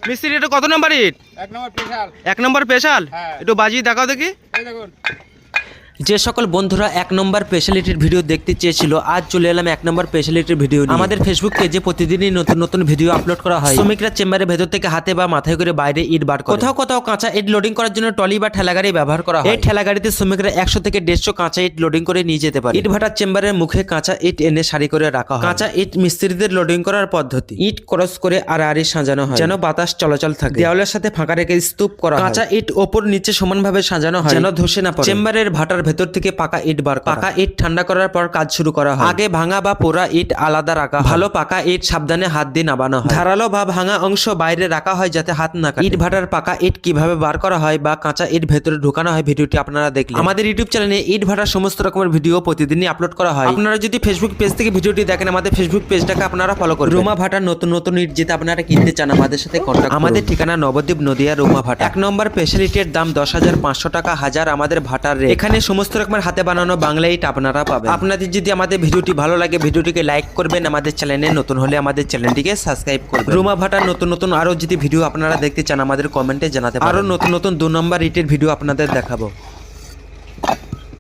মিস্ত্রি এটা কত নাম্বার ইট? 1 নম্বর স্পেশাল। 1 নম্বর স্পেশাল। হ্যাঁ। একটু বাজিয়ে দেখাও দেখি। এই দেখুন। যে সকল বন্ধুরা 1 নম্বর স্পেশালিটির ভিডিও দেখতে চেয়েছিল, আজ চলে এলাম 1 নম্বর স্পেশালিটির ভিডিও নিয়ে। আমাদের ফেসবুক পেজে প্রতিদিনই নতুন নতুন ভিডিও আপলোড করা হয়। শ্রমিকরা চেম্বারের ভেতর থেকে হাতে বা মাথায় করে বাইরে ইট বার করে। কোথাও কোথাও কাঁচা ইট লোডিং করার জন্য ট্রলি বা ঠেলাগাড়ি ব্যবহার করা হয়। এই ঠেলাগাড়িতে শ্রমিকরা 100 থেকে 150 কাঁচা ইট লোডিং করে নিয়ে যেতে পারে। ইট ভাটার চেম্বারের মুখে কাঁচা ইট এনে সারি করে রাখা হয়। কাঁচা ইট মিস্ত্রিদের লোডিং করার পদ্ধতি। ইট ক্রস করে আড়াআড়ি সাজানো হয় যেন বাতাস চলাচল থাকে। দেওয়ালের সাথে ফাঁকা রেখে স্তূপ করা হয়। কাঁচা ইট ওপর নিচে সমানভাবে সাজানো হয় যেন ধসে না পড়ে। চেম্বারের ভাটার ভেতর থেকে পাকা ইট বার করা। পাকা ইট ঠান্ডা করার পর কাজ শুরু করা হয়। আগে ভাঙা বা পোড়া ইট আলাদা রাখা হয়। ভালো পাকা ইট সাবধানে হাত দিয়ে নামানো হয়। ধারালো বা ভাঙা অংশ বাইরে রাখা হয় যাতে হাত না কাটে। ইট ভাটার পাকা ইট কিভাবে বার করা হয় বা কাঁচা ইট ভেতরে ঢোকানো হয় ভিডিওটি আপনারা দেখলেন। আমাদের ইউটিউব চ্যানেলে ইট ভাটার সমস্ত রকমের ভিডিও প্রতিদিনই আপলোড করা হয়। আপনারা যদি ফেসবুক পেজ থেকে ভিডিওটি দেখেন, আমাদের ফেসবুক পেজটাকে আপনারা ফলো করুন। রোমা ভাটার নতুন নতুন ইট যেটা আপনারা কিনতে চান আমাদের সাথে কন্টাক্ট করুন। আমাদের ঠিকানা নবদ্বীপ নদিয়া রোমা ভাটা। 1 নম্বর স্পেশালিটির দাম 10,500 টাকা হাজার আমাদের ভাটার রেট। এখানে সমস্ত রকমের হাতে বানানো বাংলা ইট আপনারা পাবেন। আপনাদের যদি আমাদের ভিডিওটি ভালো লাগে ভিডিওটিকে লাইক করবেন, আমাদের চ্যানেলে নতুন হলে আমাদের চ্যানেলটিকে সাবস্ক্রাইব করবেন। রোমা ভাটার নতুন নতুন আরো যদি ভিডিও আপনারা দেখতে চান আমাদের কমেন্টে জানাতে পারেন। আরো নতুন নতুন 2 নম্বর ইটের ভিডিও আপনাদের দেখাবো।